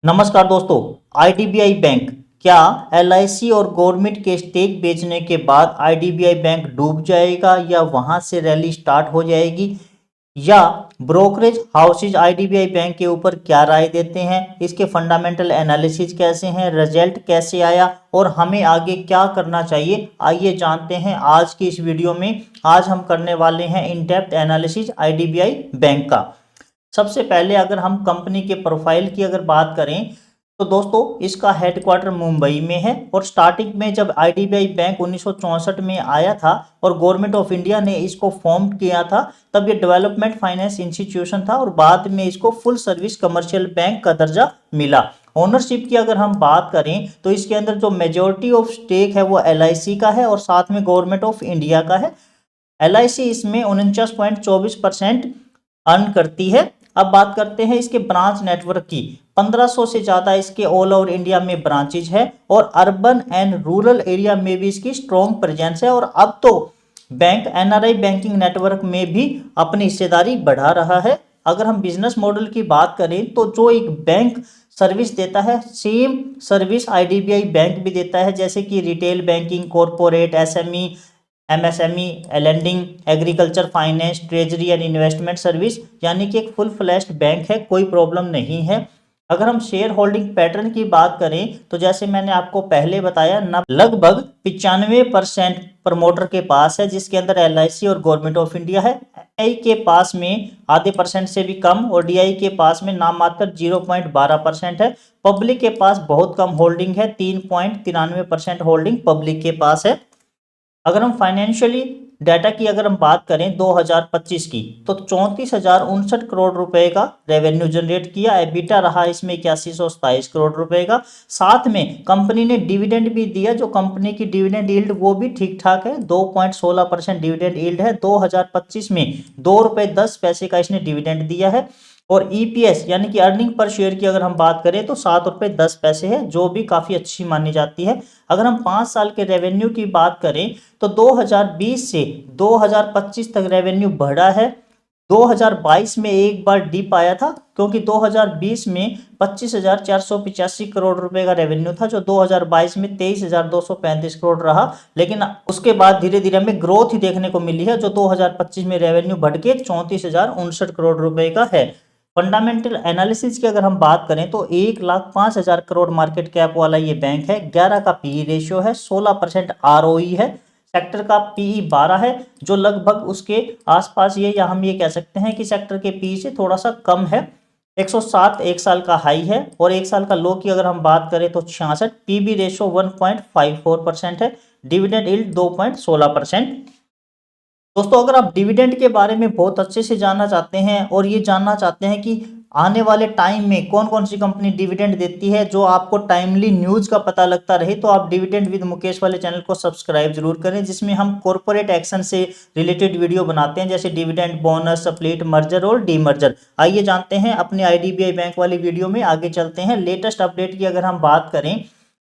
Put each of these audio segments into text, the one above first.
नमस्कार दोस्तों। IDBI bank, क्या एलआईसी और गवर्नमेंट के स्टेक बेचने के बाद आईडीबीआई बैंक डूब जाएगा या वहां से रैली स्टार्ट हो जाएगी, या ब्रोकरेज हाउसेज आईडीबीआई बैंक के ऊपर क्या राय देते हैं, इसके फंडामेंटल एनालिसिस कैसे हैं, रिजल्ट कैसे आया और हमें आगे क्या करना चाहिए, आइए जानते हैं आज की इस वीडियो में। आज हम करने वाले हैं in depth analysis IDBI bank का। सबसे पहले अगर हम कंपनी के प्रोफाइल की अगर बात करें तो दोस्तों इसका हेडक्वार्टर मुंबई में है और स्टार्टिंग में जब आईडीबीआई बैंक 1964 में आया था और गवर्नमेंट ऑफ इंडिया ने इसको फॉर्म किया था, तब ये डेवलपमेंट फाइनेंस इंस्टीट्यूशन था और बाद में इसको फुल सर्विस कमर्शियल बैंक का दर्जा मिला। ओनरशिप की अगर हम बात करें तो इसके अंदर जो मेजोरिटी ऑफ स्टेक है वो एलआईसी का है और साथ में गवर्नमेंट ऑफ इंडिया का है। एलआईसी इसमें 49.24% अर्न करती है। अब बात करते हैं इसके ब्रांच नेटवर्क की। 1500 से ज़्यादा इसके ऑल ओवर इंडिया में ब्रांचेज है और अर्बन एंड रूरल एरिया में भी इसकी स्ट्रॉन्ग प्रेजेंस है। और अब तो बैंक एनआरआई बैंकिंग नेटवर्क में भी अपनी हिस्सेदारी बढ़ा रहा है। अगर हम बिजनेस मॉडल की बात करें तो जो एक बैंक सर्विस देता है, सेम सर्विस आईडीबीआई बैंक भी देता है, जैसे कि retail banking, corporate, SME, MSME, lending, agriculture finance, treasury and investment service, यानी कि एक फुल फ्लैश्ड बैंक है, कोई प्रॉब्लम नहीं है। अगर हम शेयर होल्डिंग पैटर्न की बात करें तो जैसे मैंने आपको पहले बताया, लगभग 95% प्रमोटर के पास है, जिसके अंदर एलआईसी और गवर्नमेंट ऑफ इंडिया है। आई के पास में आधे परसेंट से भी कम और डीआई के पास में नाम मात्र 0.12% है। पब्लिक के पास बहुत कम होल्डिंग है, 3.93% होल्डिंग पब्लिक के पास है। अगर हम फाइनेंशियली डाटा की अगर हम बात करें 2025 की तो 34,059 करोड़ रुपए का रेवेन्यू जनरेट किया। एबिटा रहा इसमें 8127 करोड़ रुपए का। साथ में कंपनी ने डिविडेंड भी दिया, जो कंपनी की डिविडेंड यील्ड वो भी ठीक ठाक है, 2.16% डिविडेंड यील्ड है। 2025 में 2 रुपए 10 पैसे का इसने डिविडेंड दिया है। और ईपीएस यानी कि अर्निंग पर शेयर की अगर हम बात करें तो 7 रुपए 10 पैसे है, जो भी काफ़ी अच्छी मानी जाती है। अगर हम 5 साल के रेवेन्यू की बात करें तो 2020 से 2025 तक रेवेन्यू बढ़ा है। 2022 में एक बार डिप आया था, क्योंकि 2020 में 25,485 करोड़ रुपए का रेवेन्यू था, जो 2022 में 23,235 करोड़ रहा। लेकिन उसके बाद धीरे धीरे हमें ग्रोथ ही देखने को मिली है, जो 2025 में रेवेन्यू बढ़ के 34,059 करोड़ रुपए का है। फंडामेंटल एनालिसिस की अगर हम बात करें तो 1,05,000 करोड़ मार्केट कैप वाला ये बैंक है। 11 का पीई रेशियो है, 16% आरओई है। सेक्टर का पीई 12 है, जो लगभग उसके आसपास ये, या हम ये कह सकते हैं कि सेक्टर के पीई से थोड़ा सा कम है। 107 एक साल का हाई है और एक साल का लो की अगर हम बात करें तो 66। पीबी रेशियो 1.54% है। Dividend yield 2.16%। दोस्तों अगर आप डिविडेंड के बारे में बहुत अच्छे से जानना चाहते हैं और ये जानना चाहते हैं कि आने वाले टाइम में कौन कौन सी कंपनी डिविडेंड देती है, जो आपको टाइमली न्यूज़ का पता लगता रहे, तो आप डिविडेंड विद मुकेश वाले चैनल को सब्सक्राइब जरूर करें, जिसमें हम कॉर्पोरेट एक्शन से रिलेटेड वीडियो बनाते हैं, जैसे डिविडेंड, बोनस, स्प्लिट, मर्जर और डीमर्जर। आइए जानते हैं अपने आईडीबीआई बैंक वाली वीडियो में, आगे चलते हैं। लेटेस्ट अपडेट की अगर हम बात करें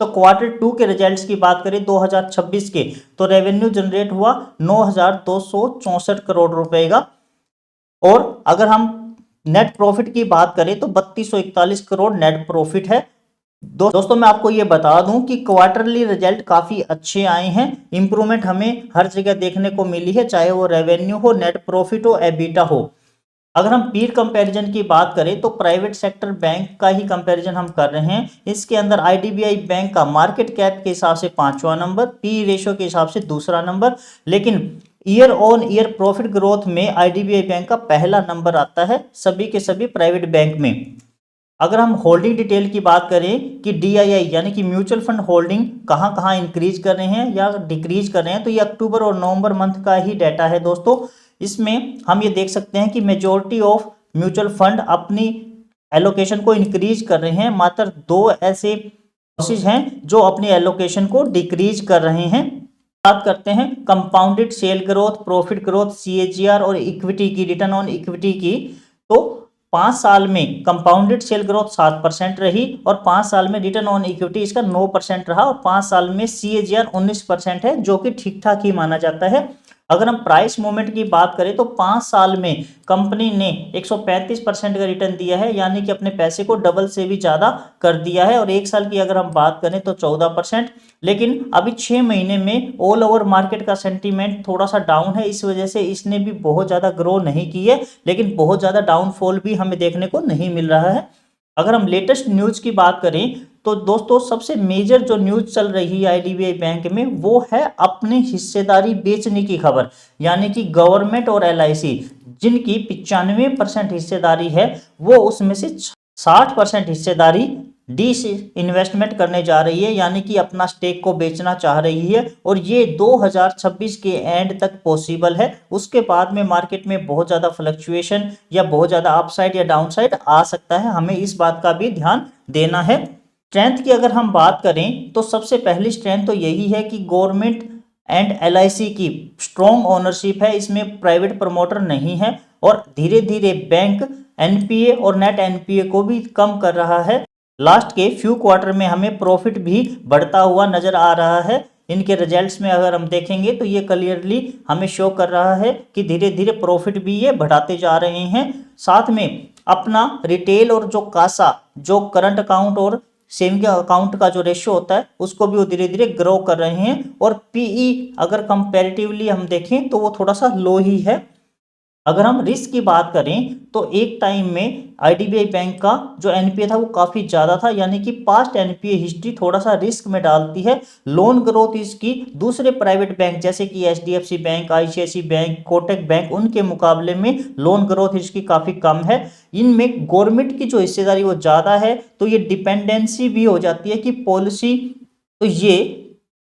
तो Q2 के रिजल्ट्स की बात करें 2026 के, तो रेवेन्यू जनरेट हुआ 9,264 करोड़ रुपए का। और अगर हम नेट प्रॉफिट की बात करें तो 3,241 करोड़ नेट प्रॉफिट है। दोस्तों मैं आपको ये बता दूं कि क्वार्टरली रिजल्ट काफी अच्छे आए हैं। इंप्रूवमेंट हमें हर जगह देखने को मिली है, चाहे वो रेवेन्यू हो, नेट प्रॉफिट हो, एबिटा हो। अगर हम पीर कंपैरिजन की बात करें तो प्राइवेट सेक्टर बैंक का ही कंपैरिजन हम कर रहे हैं। इसके अंदर आईडीबीआई बैंक का मार्केट कैप के हिसाब से 5वां नंबर, पी रेशियो के हिसाब से दूसरा नंबर, लेकिन year on year profit growth में आईडीबीआई बैंक का पहला नंबर आता है सभी के सभी प्राइवेट बैंक में। अगर हम होल्डिंग डिटेल की बात करें कि डीआईआई यानी कि म्यूचुअल फंड होल्डिंग कहां कहां इंक्रीज कर रहे हैं या डिक्रीज कर रहे हैं, तो ये अक्टूबर और नवंबर मंथ का ही डाटा है दोस्तों। इसमें हम ये देख सकते हैं कि मेजॉरिटी ऑफ म्यूचुअल फंड अपनी एलोकेशन को इंक्रीज कर रहे हैं। मात्र 2 ऐसे हाउसेज हैं जो अपनी एलोकेशन को डिक्रीज कर रहे हैं। बात करते हैं compounded sale growth, profit growth, CAGR और इक्विटी की, रिटर्न ऑन इक्विटी की, तो 5 साल में कंपाउंडेड सेल ग्रोथ 7% रही और 5 साल में रिटर्न ऑन इक्विटी इसका 9% रहा और 5 साल में सीएजीआर 19% है, जो कि ठीक ठाक ही माना जाता है। अगर हम प्राइस मूवमेंट की बात करें तो 5 साल में कंपनी ने 135% का रिटर्न दिया है, यानी कि अपने पैसे को डबल से भी ज़्यादा कर दिया है। और 1 साल की अगर हम बात करें तो 14%। लेकिन अभी 6 महीने में ऑल ओवर मार्केट का सेंटीमेंट थोड़ा सा डाउन है, इस वजह से इसने भी बहुत ज़्यादा ग्रो नहीं की है, लेकिन बहुत ज़्यादा डाउनफॉल भी हमें देखने को नहीं मिल रहा है। अगर हम लेटेस्ट न्यूज़ की बात करें तो दोस्तों सबसे मेजर जो न्यूज़ चल रही है आईडीबीआई बैंक में वो है अपनी हिस्सेदारी बेचने की खबर, यानी कि गवर्नमेंट और एलआईसी जिनकी 95% हिस्सेदारी है वो उसमें से 60% हिस्सेदारी डी इन्वेस्टमेंट करने जा रही है, यानी कि अपना स्टेक को बेचना चाह रही है। और ये 2026 के एंड तक पॉसिबल है, उसके बाद में मार्केट में बहुत ज़्यादा फ्लक्चुएशन या बहुत ज़्यादा अपसाइड या डाउनसाइड आ सकता है, हमें इस बात का भी ध्यान देना है। स्ट्रेंथ की अगर हम बात करें तो सबसे पहली स्ट्रेंथ तो यही है कि गवर्नमेंट एंड एलआईसी की स्ट्रॉन्ग ओनरशिप है, इसमें प्राइवेट प्रमोटर नहीं है। और धीरे धीरे बैंक एनपीए और नेट एनपीए को भी कम कर रहा है। लास्ट के फ्यू क्वार्टर में हमें प्रॉफिट भी बढ़ता हुआ नजर आ रहा है। इनके रिजल्ट्स में अगर हम देखेंगे तो ये क्लियरली हमें शो कर रहा है कि धीरे धीरे प्रॉफिट भी ये बढ़ाते जा रहे हैं। साथ में अपना रिटेल और जो कासा, जो करंट अकाउंट और सेविंग अकाउंट का जो रेशियो होता है उसको भी वो धीरे धीरे ग्रो कर रहे हैं। और पीई अगर कंपैरेटिवली हम देखें तो वो थोड़ा सा लो ही है। अगर हम रिस्क की बात करें तो एक टाइम में आईडीबीआई बैंक का जो एनपीए था वो काफ़ी ज़्यादा था, यानी कि पास्ट एनपीए हिस्ट्री थोड़ा सा रिस्क में डालती है। लोन ग्रोथ इसकी दूसरे प्राइवेट बैंक जैसे कि HDFC bank, ICICI bank, Kotak bank उनके मुकाबले में लोन ग्रोथ इसकी काफ़ी कम है। इनमें गवर्नमेंट की जो हिस्सेदारी वो ज़्यादा है, तो ये डिपेंडेंसी भी हो जाती है कि पॉलिसी, तो ये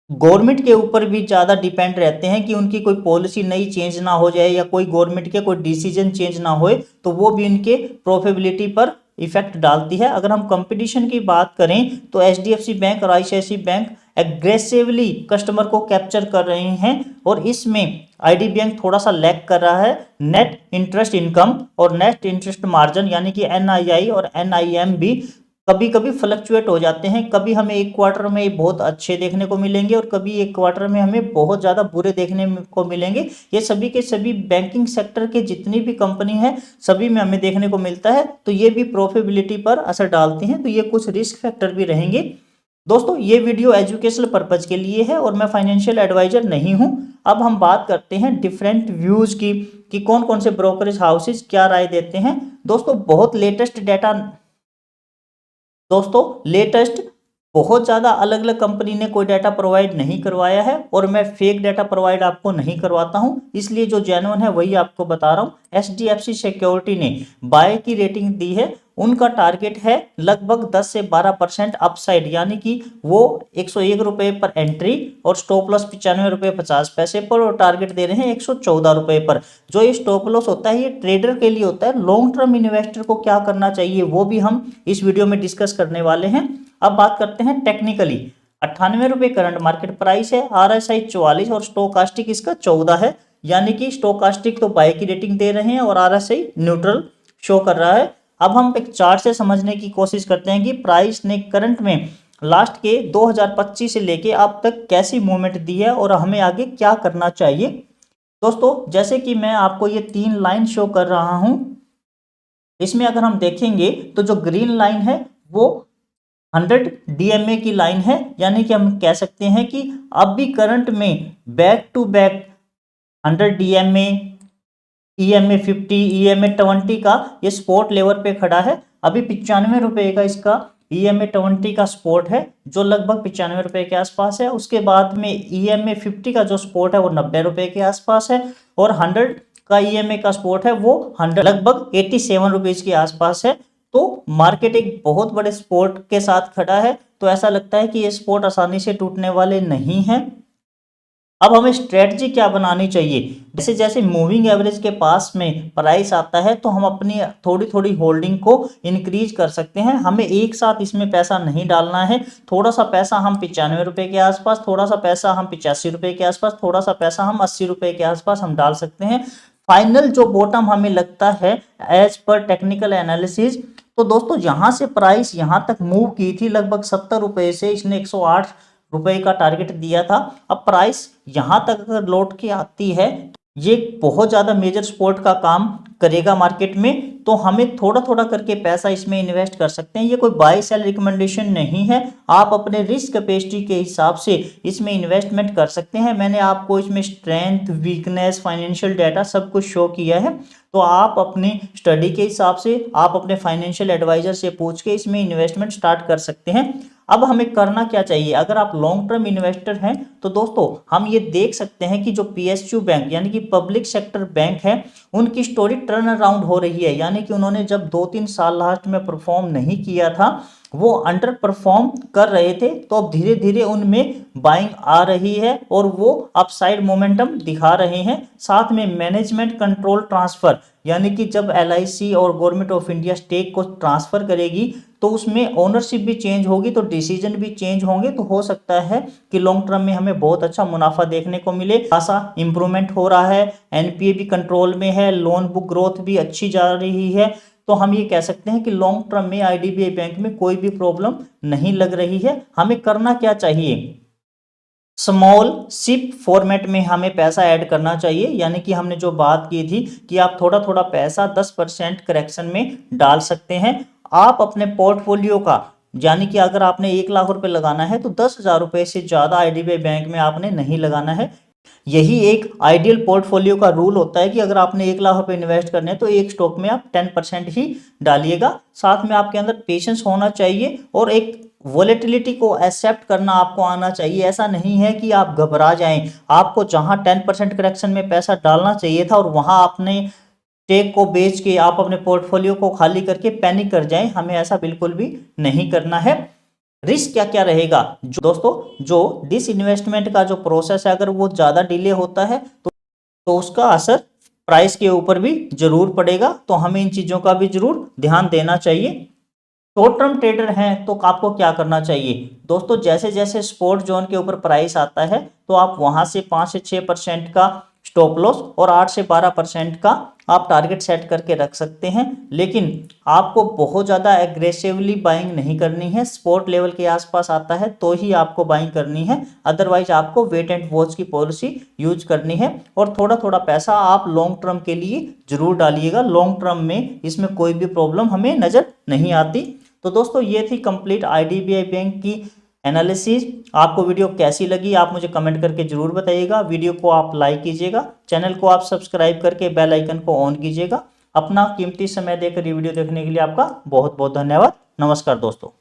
गवर्नमेंट के ऊपर भी ज़्यादा डिपेंड रहते हैं कि उनकी कोई पॉलिसी नई चेंज ना हो जाए या कोई गवर्नमेंट के कोई डिसीजन चेंज ना होए, तो वो भी इनके प्रोफेबिलिटी पर इफेक्ट डालती है। अगर हम कंपटीशन की बात करें तो एचडीएफसी बैंक और आईसीआईसी बैंक एग्रेसिवली कस्टमर को कैप्चर कर रहे हैं और इसमें आईडी बैंक थोड़ा सा लैग कर रहा है। नेट इंटरेस्ट इनकम और नेट इंटरेस्ट मार्जिन यानी कि एनआईआई और एनआईएम भी कभी कभी फ्लक्चुएट हो जाते हैं। कभी हमें एक क्वार्टर में बहुत अच्छे देखने को मिलेंगे और कभी एक क्वार्टर में हमें बहुत ज़्यादा बुरे देखने को मिलेंगे। ये सभी के सभी बैंकिंग सेक्टर के जितनी भी कंपनी है सभी में हमें देखने को मिलता है, तो ये भी प्रॉफिटेबिलिटी पर असर डालती हैं। तो ये कुछ रिस्क फैक्टर भी रहेंगे। दोस्तों ये वीडियो एजुकेशनल पर्पज के लिए है और मैं फाइनेंशियल एडवाइजर नहीं हूं। अब हम बात करते हैं डिफरेंट व्यूज की कि कौन कौन से ब्रोकरेज हाउसेज क्या राय देते हैं। दोस्तों लेटेस्ट बहुत ज़्यादा अलग अलग कंपनी ने कोई डाटा प्रोवाइड नहीं करवाया है और मैं फेक डाटा प्रोवाइड आपको नहीं करवाता हूं, इसलिए जो जेन्युइन है वही आपको बता रहा हूं। एचडीएफसी सिक्योरिटी ने बाय की रेटिंग दी है, उनका टारगेट है लगभग 10 से 12% अपसाइड, यानी कि वो 101 रुपये पर एंट्री और स्टॉप लॉस 95 रुपये 50 पैसे पर और टारगेट दे रहे हैं 114 रुपये पर। जो ये स्टॉप लॉस होता है ये ट्रेडर के लिए होता है, लॉन्ग टर्म इन्वेस्टर को क्या करना चाहिए वो भी हम इस वीडियो में डिस्कस करने वाले हैं। अब बात करते हैं टेक्निकली। 98 रुपये करंट मार्केट प्राइस है, आरएसआई 44 और स्टोकास्टिक इसका 14 है, यानी कि स्टोकास्टिक तो बाय की रेटिंग दे रहे हैं और आरएसआई न्यूट्रल शो कर रहा है। अब हम एक चार्ट से समझने की कोशिश करते हैं कि प्राइस ने करंट में लास्ट के 2025 से लेके अब तक कैसी मूवमेंट दी है और हमें आगे क्या करना चाहिए। दोस्तों जैसे कि मैं आपको ये 3 लाइन शो कर रहा हूं, इसमें अगर हम देखेंगे तो जो ग्रीन लाइन है वो 100 डीएमए की लाइन है, यानी कि हम कह सकते हैं कि अब भी करंट में back to back 100 DMA, EMA 50, EMA 20 का ये सपोर्ट लेवल पे खड़ा है। अभी 95 रुपये का इसका ईएमए 20 का सपोर्ट है जो लगभग 95 रुपये के आसपास है। उसके बाद में ईएमए 50 का जो सपोर्ट है वो 90 रुपये के आसपास है और 100 का ईएमए का सपोर्ट है वो 100 लगभग 87 रुपीज़ के आसपास है। तो मार्केट एक बहुत बड़े सपोर्ट के साथ खड़ा है, तो ऐसा लगता है कि ये सपोर्ट आसानी से टूटने वाले नहीं हैं। अब हमें स्ट्रेटजी क्या बनानी चाहिए, जैसे जैसे मूविंग एवरेज के पास में प्राइस आता है तो हम अपनी थोड़ी थोड़ी होल्डिंग को इंक्रीज कर सकते हैं। हमें एक साथ इसमें पैसा नहीं डालना है, थोड़ा सा पैसा हम 95 रुपये के आसपास, थोड़ा सा पैसा हम 85 रुपये के आसपास, थोड़ा सा पैसा हम 80 रुपये के आसपास हम डाल सकते हैं। फाइनल जो बॉटम हमें लगता है एज पर टेक्निकल एनालिसिस, तो दोस्तों यहाँ से प्राइस यहाँ तक मूव की थी लगभग 70 रुपये से, इसने 108 रुपये का टारगेट दिया था। अब प्राइस यहाँ तक अगर लौट के आती है ये बहुत ज़्यादा मेजर सपोर्ट का काम करेगा मार्केट में। तो हमें थोड़ा थोड़ा करके पैसा इसमें इन्वेस्ट कर सकते हैं। ये कोई बाय सेल रिकमेंडेशन नहीं है, आप अपने रिस्क कैपेसिटी के हिसाब से इसमें इन्वेस्टमेंट कर सकते हैं। मैंने आपको इसमें स्ट्रेंथ, वीकनेस, फाइनेंशियल डाटा सब कुछ शो किया है। तो आप अपनी स्टडी के हिसाब से, आप अपने फाइनेंशियल एडवाइजर से पूछ के इसमें इन्वेस्टमेंट स्टार्ट कर सकते हैं। अब हमें करना क्या चाहिए, अगर आप लॉन्ग टर्म इन्वेस्टर हैं तो दोस्तों हम ये देख सकते हैं कि जो पीएसयू बैंक यानी कि पब्लिक सेक्टर बैंक है, उनकी स्टोरी टर्न अराउंड हो रही है। यानी कि उन्होंने जब 2-3 साल लास्ट में परफॉर्म नहीं किया था, वो अंडर परफॉर्म कर रहे थे, तो अब धीरे धीरे उनमें बाइंग आ रही है और वो अपसाइड मोमेंटम दिखा रहे हैं। साथ में मैनेजमेंट कंट्रोल ट्रांसफर, यानी कि जब एलआईसी और गवर्नमेंट ऑफ इंडिया स्टेक को ट्रांसफर करेगी तो उसमें ओनरशिप भी चेंज होगी, तो डिसीजन भी चेंज होंगे। तो हो सकता है कि लॉन्ग टर्म में हमें बहुत अच्छा मुनाफा देखने को मिले। खासा इंप्रूवमेंट हो रहा है, एनपीए भी कंट्रोल में है, लोन बुक ग्रोथ भी अच्छी जा रही है। तो हम ये कह सकते हैं कि लॉन्ग टर्म में आईडीबीआई बैंक में कोई भी प्रॉब्लम नहीं लग रही है। हमें करना क्या चाहिए, स्मॉल सिप फॉर्मेट में हमें पैसा ऐड करना चाहिए। यानी कि हमने जो बात की थी कि आप थोड़ा थोड़ा पैसा 10% करेक्शन में डाल सकते हैं। आप अपने पोर्टफोलियो का, यानी कि अगर आपने 1 लाख रुपए लगाना है तो 10,000 रुपए से ज़्यादा आईडीबीआई बैंक में आपने नहीं लगाना है। यही एक आइडियल पोर्टफोलियो का रूल होता है कि अगर आपने 1 लाख रुपए इन्वेस्ट करने हैं तो एक स्टॉक में आप 10% ही डालिएगा। साथ में आपके अंदर पेशेंस होना चाहिए और एक वोलेटिलिटी को एक्सेप्ट करना आपको आना चाहिए। ऐसा नहीं है कि आप घबरा जाएं, आपको जहां 10% करेक्शन में पैसा डालना चाहिए था और वहां आपने टेक को बेच के आप अपने पोर्टफोलियो को खाली करके पैनिक कर जाएं, हमें ऐसा बिल्कुल भी नहीं करना है। रिस्क क्या क्या रहेगा दोस्तों, जो डिसइन्वेस्टमेंट का जो प्रोसेस है अगर वो ज़्यादा डिले होता है तो उसका असर प्राइस के ऊपर भी जरूर पड़ेगा। तो हमें इन चीज़ों का भी जरूर ध्यान देना चाहिए। शॉर्ट टर्म ट्रेडर हैं तो आपको क्या करना चाहिए दोस्तों, जैसे जैसे सपोर्ट जोन के ऊपर प्राइस आता है तो आप वहां से 5 से 6% का स्टॉप लॉस और 8 से 12% का आप टारगेट सेट करके रख सकते हैं। लेकिन आपको बहुत ज़्यादा एग्रेसिवली बाइंग नहीं करनी है, सपोर्ट लेवल के आसपास आता है तो ही आपको बाइंग करनी है, अदरवाइज आपको वेट एंड वॉच की पॉलिसी यूज करनी है। और थोड़ा थोड़ा पैसा आप लॉन्ग टर्म के लिए जरूर डालिएगा, लॉन्ग टर्म में इसमें कोई भी प्रॉब्लम हमें नज़र नहीं आती। तो दोस्तों ये थी कंप्लीट आईडीबीआई बैंक की एनालिसिस। आपको वीडियो कैसी लगी आप मुझे कमेंट करके जरूर बताइएगा। वीडियो को आप लाइक कीजिएगा, चैनल को आप सब्सक्राइब करके बेल आइकन को ऑन कीजिएगा। अपना कीमती समय देकर ये वीडियो देखने के लिए आपका बहुत बहुत धन्यवाद। नमस्कार दोस्तों।